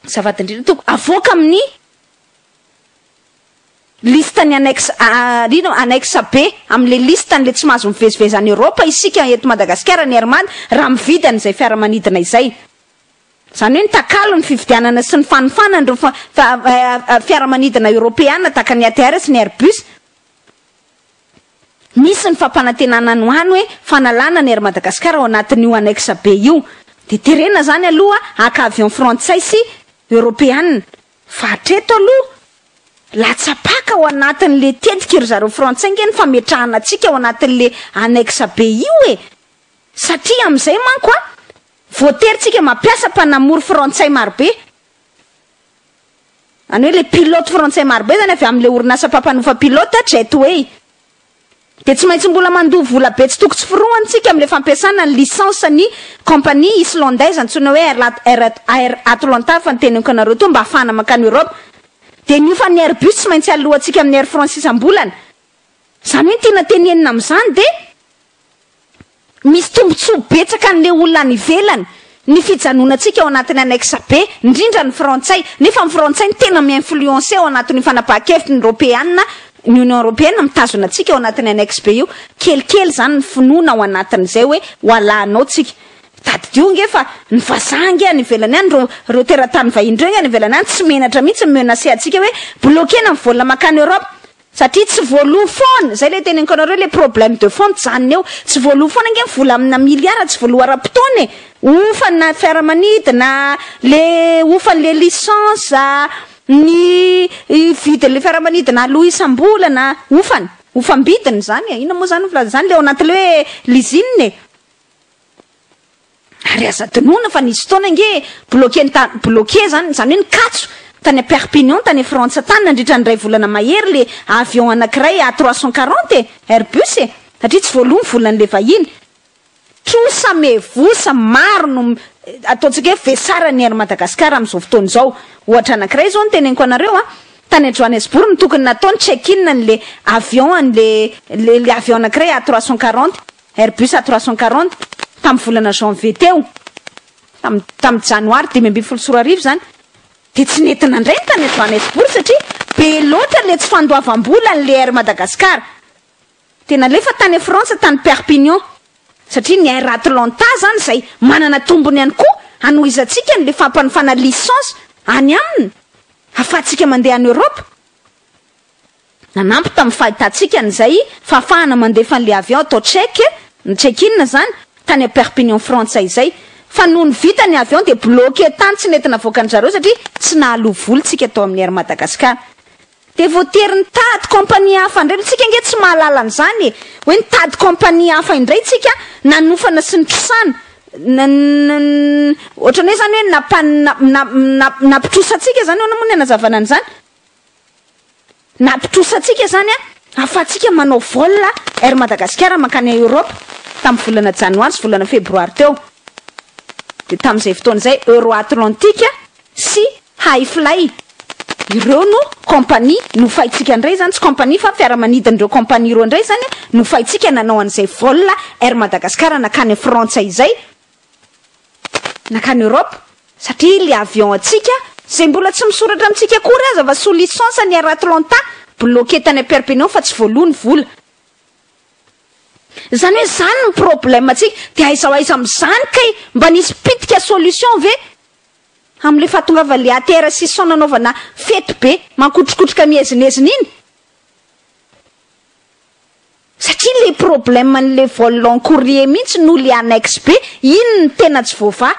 S1: zavadindrindra toko avoaka amin'ny listany annexe B am'le listany le tsy mahazo mivezivezany Europa isika eto Madagasikara ny Hermany raha mividy an'izay fiaramanidina izay zany hoe takalo ny fividianana sy ny fanofanany reo fiaramanidina Europeana taka ny ATR sy ny Airbus misy ny fampanantenana ny hoany hoe fanalana ny Air Madagascar ao anatin'io annexe B io de terena zany aloha aka avion frantsay sy Europeana fa hatreto aloha latsapaka ao anatin'le tetika ry zareo frantsay nge ny fametrahana atsika ao anatin'le annexe B io satria am'izay manko voateritsika mampiasa mpanamory frantsay marobe any hoe le pilote frantsay marobe zany avy am'le orinasa mpampanofa pilote Jeannot de tsy maintsy mbola mandoa vola be tsy toko tsy firohantsika am'le fampiasana ny licence ny compagnie islandaise antsoina hoe Air Atlanta fa ny teneniko anareo to mba ahafahana makany Europe de niofa ny Airbus tsy maintsy alohantsika amin'ny Air France isam-bolana zany hoe tena tenenina am'izany de misy tombontsoa betsaka an'le olona any ivelany ny fijanonantsika ao anatin'ny annexe B indrindra ny frantsay nefa ny frantsay ny tena mi-influencer ao anatin'ny fanapahan-kevitry ny Europeana ny Union Européenne mitazona atsika ao anatin'ny annexe B io kelikely zany ny finoana ao anatin'izay hoe ho alanao tsika tadidio nge fa ny vazaha any ivelany any reo teratany vahiny reo any ivelany any tsy menatra mihitsy menase atsika hoe bloquena ny vola makany Europe satria tsy voaloha foana zay le teneniko anareo le problème de fond janony eo tsy voaloha foana nge vola amina miliara tsy voaloha ara-potoana ofana fiaramanidina le ofan'le licence ny vidin'le fiaramanidina aloha isam-bolana ofambidiny zany ina moa zany filaza zany le ao anatin'le hoe l'usine ary aza dinoana fa nisy fotoana nge bloqué zany hoe ny katso tany Perpignan tany Frantsa tany nandritra ny ray volana mahery le avion anankiray A340 Airbus satria tsy voaloha ny volan'le vahiny trosa mevosa maro no ataontsika hoe vesara ny Air Madagascar amin'izao fotoana izao ohatra anankiray zao ny teneniko anareo tany Johannesburg ny tokony nataony check-in n'le avion le avion anankiray A340 Airbus A340 tamin'ny volana janvier teo tamin'ny janoary 2024 zany de tsy nentina indray ny tany Johannesburg satria be loatra le tsy fandoavam-bola n'le Air Madagascar tena lefa tany Frantsa tany Perpignan satria ny Air Atlanta zany zay manana tombony ihany koa anoizatsika n'le fampanofana licence any aminy afahantsika mandeha any Europe nanampy tamin'ny fahitatsika n'izay fa ahafahana mandefa n'le avion atao ny check-in zany tany Perpignan Frantsa izay fa noho ny vita ny avion de bloqué tany tsy nentina voakany zareo satria tsy nahaloa volontsika atao amin'ny Air Madagascar de voatery nitady compagnie hafa indray tsika nge tsy mahalala an'izany hoe nitady compagnie hafa indray tsika nanofana sy ny trisana ohatrany hoe zany hoe napitrosatsika zany eo namoa ny anazavana an'izany napitrosatsika zany afatsika manao vol air Madagasikara makany Europe tamin'ny volana janoary sy volana febroary teo de tamin'izay fotoana zay Euro Atlantique sy High Fly ireo no compagnie nofaitsika indray zany tsy compagnie fa fiaramanidin'ireo compagnie ireo indray zany nofaitsika nanao an'izay vol air Madagasikara nakany Frantsay zay nakany Europe satria le avion atsika zay mbola tsy misoratra amitsika akory aza va sous licence ny Air Atlanta bloqué tany Perpignan fa tsy voalohany vola zany hoe zany ny problème atsika de aiza am'zany kay mba nisy pitika solution ve am'le fatongava le ATR 600 nanaovana fety be mankotrokotroka miezinezina iny satria le problème n'le vol long courrier mihitsy no le annexe be iny ny tena tsy voava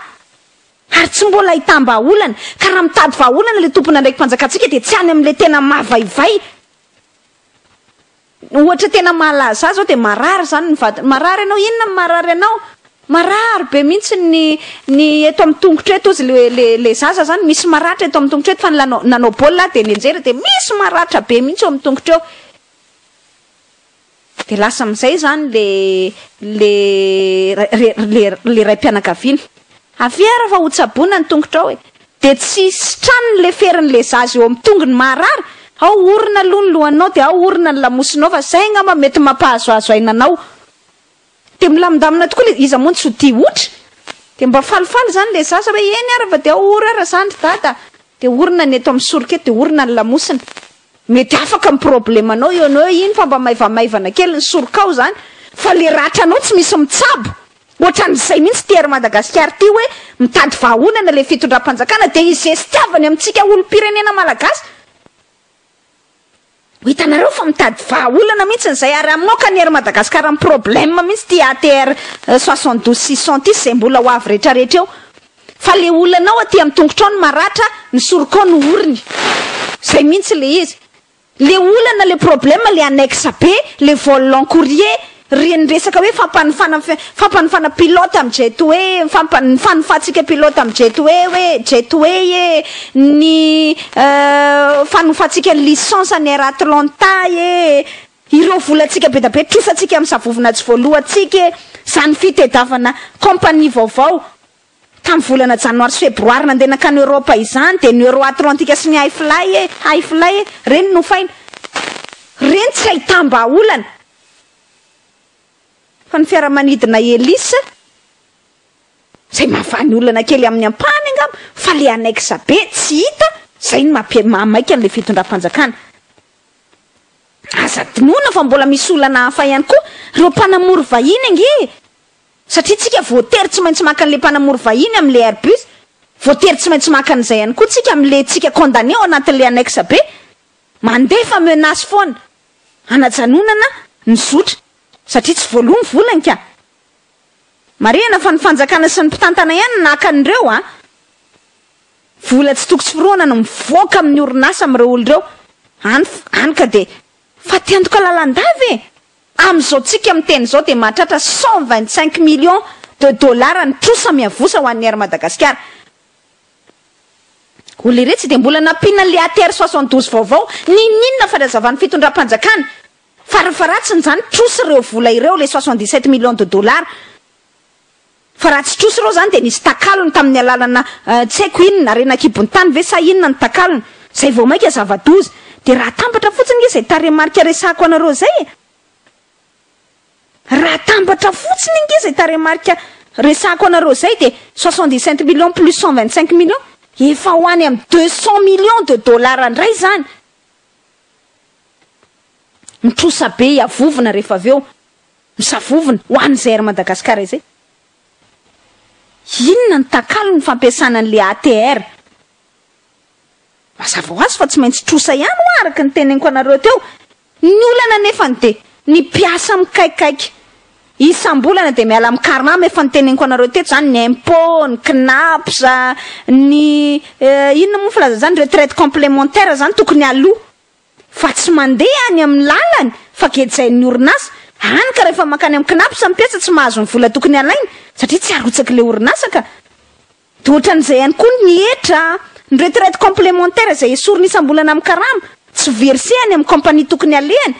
S1: ary tsy mbola hitam-baolana ka raha mitady vaolana le tompona ndraiky mpanjakatsika de tsy any am'le tena mavaivay ohatra tena malaza zao de marary zany marary anao inona marary anao marary be mihitsy ny eto amin'ny tongotra eto ozy le zaza zany misy maratra eto amin'ny tongotra eto fa nanao baolina de nienjera de misy maratra be mihitsy eo amin'ny tongotra eo de lasa am'izay zany le ray-mpianakaviana afiara fa ho tsabona ny tongotra ao de tsy sitrany le ferin'le zaza eo amin'ny tongony marary ao orina aloha ny lohanao de ao orina ny lamosinao fa zay ngamba mety mampahazoazo ainanao de milamindamina tokoa le izy moa tsy ho tia otra de mba falifaly zany le zaza hoe eny ara fa de ao ora ara zany dada de orina ny eto amin'ny soroka de orina ny lamosina mety afaka ny problème anao eo anao iny fa mba maivamaivana kely ny soroka ao zany fa le ratranao tsy misy mitsabo ohatran'izay mihitsy ty Air Madagasikara ty hoe mitady vahaolana le fitondram-panjakana de izy estiavany amintsika olo-pirenena malagasy hitanareo fa mitady vahaolana mihitsy n'izay ary amoka ny Air Madagasikara ny problème mihitsy ty ATR 72-600 ty zay mbola ho avy rehetrarehetra eo fa le olanao aty amin'ny tongotra ao ny maratra ny sorokao ny oriny zay mihitsy le izy le olana le problème le annexe be le vol long courrier reny resaka hoe fampanofana pilote am Jeannot fampanofanatsika pilote am Jeannot ny fanofatsika licence ny Air Atlanta ireo volatsika be da be trosatsika amin'ny savovina tsy voalohatsika zany fitedavana compagnie vaovao tamin'ny volana janoary sy febroary nandeha nakany Europa izany de ny Euro Atlantique sy ny High Fly reny nofaina reny tsy ahitamba-olana fa ny fiaramanidina Elisa zay mavany olana kely amin'ny ampany angamba fa le annexe be tsy hita zay ny mamaika an'le fitondram-panjakana aza dinoana fa mbola misy olana hafa ihany koa reo mpanamory vahiny ange satria tsika voatery tsy maintsy maka an'le mpanamory vahiny amin'le Airbus voatery tsy maintsy maka an'izay ihany koa tsika amin'le tsika condamné ao anatin'le annexe be mandefa menace foana anajanonana ny zotra satria tsy voalohany volany ka marina fa ny fanjakana sy ny mpitantana ihany nakan'ireo vola tsy toko tsy firoana no mivoaka amin'ny orinasa amin'ireo olon'ireo any ka de fa tiantoka lalandava am'izao tsika miteny zao de mahatratra 125 millions de dollars ny trosa miavosa ho an'ny Air Madagasikara olo iretsy de mbola nampina le ATR 72 vaovao ninona fa razavany fitondram-panjakana farafaratsiny zany trosa ireo vola ireo le 77 millions de dollars fa raha tsy trosa ireo zany de nisy takalony tamin'ny alalana tsy haiko inona renakibony tany ve sa inona ny takalony zay vao maika zava-doza de raha tambatra fotsiny nge zay taremarika resako anareo zay raha tambatra fotsiny nge zay taremarika resako anareo zay de 77 millions plus 125 millions efa ho any amin'ny 200 millions de dollars andray zany mitrosa be iavovona rehefa aveo misavovona ho an'izay Air Madagasikara izay inona ny takalo ny fampiasana an'le ATR mazava ho azy fa tsy maintsy trosa ihany ho araka ny teneniko anareo teo ny olana nefa de ny piasa mikaikaiky isam-bolana de miala amin'ny karnama efa ny teneniko anareo teto zany ny impôt ny CNAPS ny inona moa filaza zany retraite complémentaire zany tokony aloha fa tsy mandeha any amin'ny lalany fa kejain'ny orinasa any ka rehefa makany amin'ny knapo sa mipiasa tsy mahazo ny vola tokony alaina satria tsy arotsaka le orinasaka de ohatran'izay ihany koa ny etra ny retraite complémentaire izay esorina isam-bolana amin'ny karama tsy verseny amin'ny compagnie tokony alehany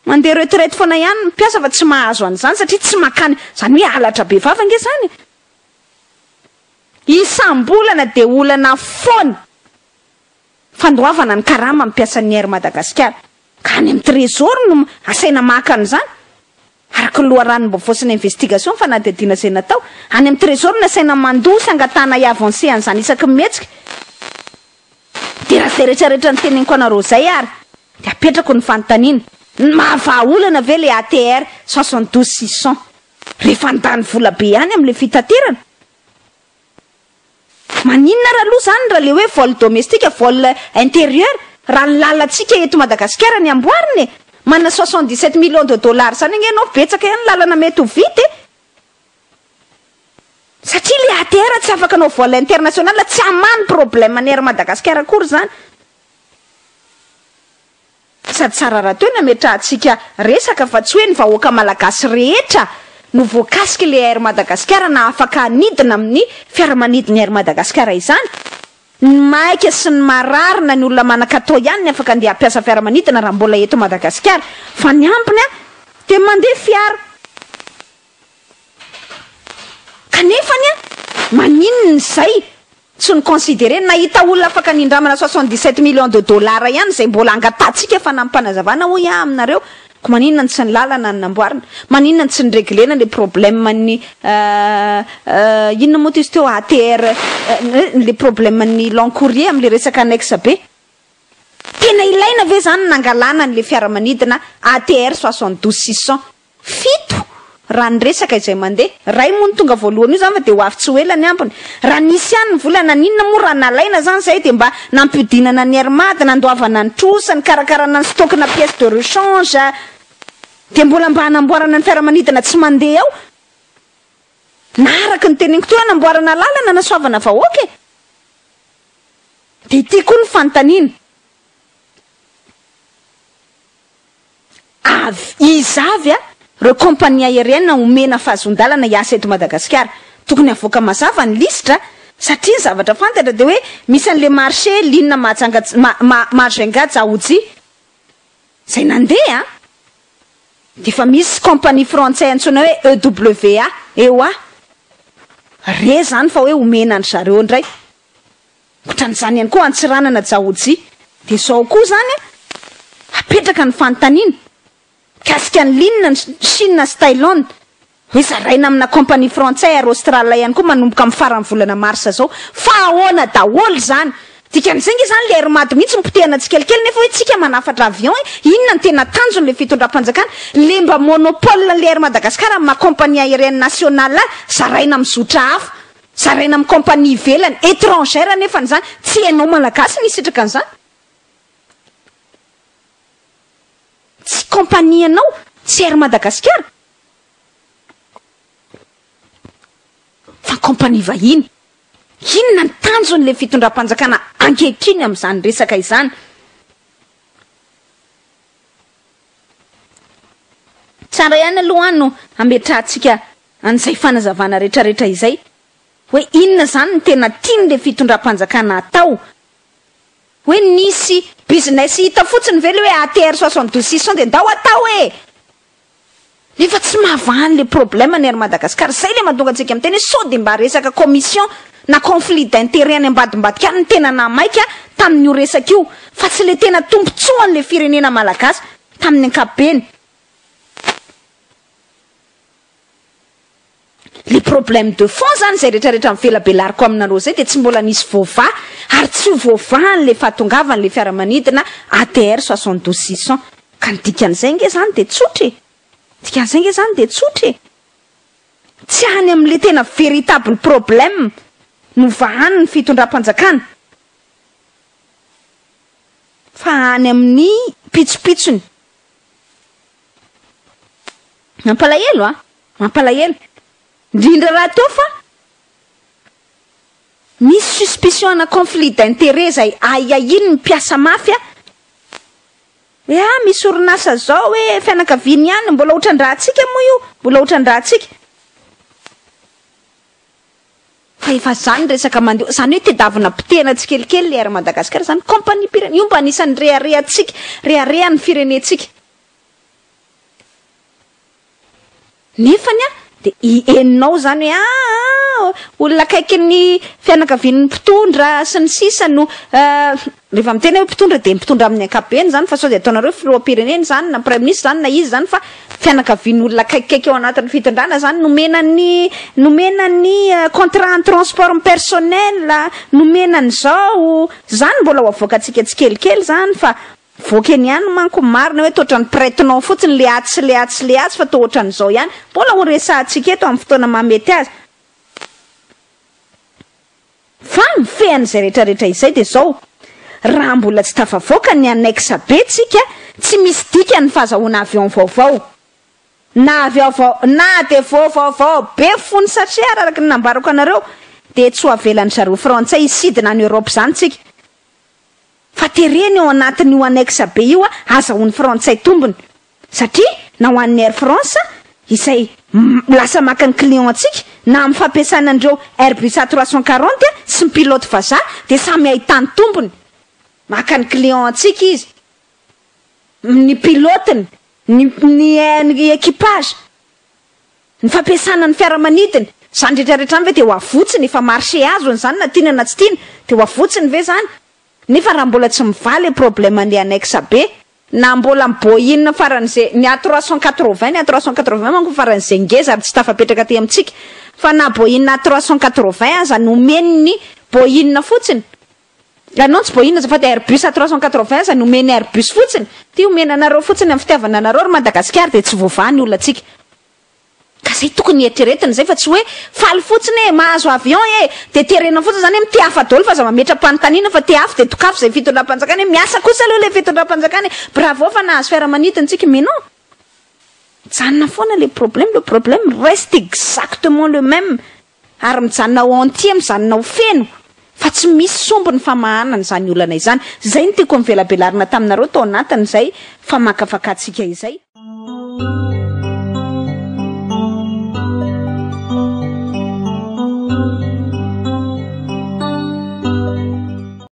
S1: mandeha retraite foana ihany mipiasa fa tsy mahazo an'izany satria tsy makany zany hoe alatra be vava nge zany isam-bolana de olana foana fandoavana ny karama mipiasa ny air Madagasikara ka any amin'ny trésor no asaina maka an'izany araka loharanom-baovao sy ny investigation fanadihadiana izay natao any amin'ny trésor no asaina mandosy angatana avancé an'izany isaky mihetsika de raha zay rehetrarehetra ny teneniko anareo zay ary de apetrako ny fanontaniana mahavaolana ve le ATR 62600 rehefa andany vola be ihany amin'le fitaterana maninona raha aloha zany raha le hoe vol domestique vol intérieur raha nylalantsika eto Madagasikara ny amboariny mana 77 millions de dollars zany angenao betsaka ihany lalana mety ho vity satria le ATR tsy afaka anao vol international tsy hamany problème ny air Madagasikara akory zany sady tsara raha toy nametrahantsika resaka fa tsy hoe ny vahoaka malagasy rehetra no voakasiky le air Madagasikara na afaka anidina amin'ny fiaramanidiny air Madagasikara izany ny maika sy ny mararina ny olona manan-katao ihany ny afaka andeha hampiasa fiaramanidina raha mbola eto Madagasikara fa ny ampiny de mandeha fiara kanefany maninona izay tsy ny considéré nahita olona afaka nindramana 77 millions de dollars ihany zay mbola angatatsika fa nampanazavana hoe aminareo ko maninona ny tsy ny lalana ny namboarina maninona ny tsy ny réglena le problème ny inona moa izy teo ATR le problème ny long courrier am'le resaka annexe be tena ilaina ve zany nangalana n'le fiaramanidina ATR 72600 fito raha ny resaka izay mandeha ray moa ny tonga voalohany io zany fa de ho avy tsy ho ela ny ampony raha nisy ihany ny volana ninona moa raha nalaina zany zay de mba nampidinana ny armady nandoavana ny trosa ny karakarana ny stockna pièce de rechange de mbola mba hanamboarana ny fiaramanidina tsy mandeha ao na araka ny teneniko toy hanamboarana lalana na soavana vahoaka de ity koa ny fanontaniana izavy reo compagnie aérienne omena fahazondalana hiasa eto Madagasikara tokony avoaka mazava ny listra satria zavatra fantatra de hoe misy an'le marché linna Majunga-Djaoudji zay nandeha de fa misy compagnie français antsoina hoe EWA EOA re zany fa hoe omena any zareo ndray otran'izany ihany koa antsiranana Djaoudji de zao koa zany apetraka ny fanontaniana kasika ny linna ny Chine sy Thaïlande hoe zaraina amina compagnie français ary Australia ihany koa manomboka amin'ny farany volana marsa zao fa ahoana daholo zany dikan'izay nge zany le armady mihitsy mipotehana tsikelikely nefa hoe tsika manafatra avion inona ny tena tanjony le fitondram-panjakana le mba monopole le air Madagasikara ma compagnie aérienne nationale zaraina mizotra hafa zaraina amin'ny compagnie ivelany étrangère nefa n'izany tsy hainao malagasy ny sitraka an'izany tsy compagnie anao tsy air Madagasikara fa compagnie vahiny inona ny tanjon'le fitondram-panjakana ankehitriny amin'izany resaka izany tsara ihany aloha any no ametrahantsika an'izay fanazavana rehetrarehetra izay hoe inona zany ny tena tian'le fitondram-panjakana atao hoe nisy business hita fotsiny ve le hoe ATR 72600 de ndao atao nefa tsy mahavany le problème ny air Madagasikara zay le mahatonga antsika amin'ny teny sao de mba resaka commission na conflit d'intérêt any ambadimbadika any ny tena namaika tamin'io resaka io fa tsy le tena tombontsoan'le firenena malagasy tamin'ny ankapobeny le problème de fond zany zay rehetrarehetra mivela belariko aminareo zay de tsy mbola nisy voava ary tsy voavan'le fahatongavan'le fiaramanidina ATR 72600 ka ny dikan'izay nge zany de tsotry dikan'izay nge zany de tsotry tsy any amin'le tena véritable problème no vahany ny fitondram-panjakana fa any amin'ny pitsopitsony mampalahelo mampalahelo indrindra raha teo fa misy suspicion na conflit d'intérêt zay aia iny mipiasa mafia misy orinasa zao hoe fianakaviany ihany mbola ohatran-drahantsika moa io mbola ohatran-drahantsika fa efa zany resaka mandeha zany hoe tedavina potehana tsikelikely le ary Madagasikara zany compagnie io mba anisan'ny reharehantsika reharehan'ny firenentsika nefany de eninao zany hoe olona akaiky ny fianakavian'ny mpitondra sy ny sisa no rehefa miteny hoe mpitondra de mpitondra amin'ny ankapobeny zany fa sao de ataonareo filoam-pirenena zany na prime ministre zany na izy zany fa fianakavian'ny olona akaikikaiky ao anatin'ny fitondrana zany nomenany contrat en transport personnel nomenany zao zany mbola ho avoakantsika tsikelikely zany fa voakeny ihany manko marina hoe toatra ny praitinao fotsiny le atsy fa to ohatran'izao ihany mbola ho resahantsika eto amin'ny fotoana mamety azy fa mifehan'izay rehetrarehetra izay de zao raha mbola tsy tafavoaka ny anexa be tsika tsy misy dikany fahazahoana avion vaovao na de vaovao be fony satria araka ny nambarako anareo de tsy ho avelan'ny zareo frantsay isidina any Europe zany tsika fa tereny ao anatin'io anexa be io azahoan'ny frantsay tombony satria na ho an'ny Air France izay lasa maka ny client antsika na amin'ny fampiasana andreo Airbus A340 sy ny pilote vazaha de samy ahitany tombony maka ny client antsika izy ny pilotiny ny équipage ny fampiasana ny fiaramanidiny zany rehetrarehetra ve de ho avotsiny efa marché azony zany na tiana na tsy tiana de ho avotsiny ve zany nefa raha mbola tsy mivaly problème ny anexa be na mbola Boeing faran'izay ny A380 manko faran'izay ngeza ary tsy tafapetraka aty amintsika fa na Boeing A380 aza nomeny ny Boeing fotsiny non tsy Boeing fa de Airbus A380 aza nomeny Airbus fotsiny ty omenanareo fotsiny amin'ny fitiavana anareo ry Madagasikara de tsy voavany olona tsika ka zay tokony eritreretiny zay fa tsy hoe faly fotsiny mahazo avion de terena fotsiny zany hoe tiafa daholo fa za mametra-panontaniana fa tiafy de tokafy zay fitondram-panjakana miasa kosa aloha le fitondram-panjakana bravo fa nahazo fiaramanidintsika mais non mijanona foana le problème reste exactement le même ary mijanona ao entier mijanona ho feno fa tsy misy sombony famahanana zany olana izany zay ny tiako mivelabelarina taminareo tao anatiny zay fa makafakatsika izay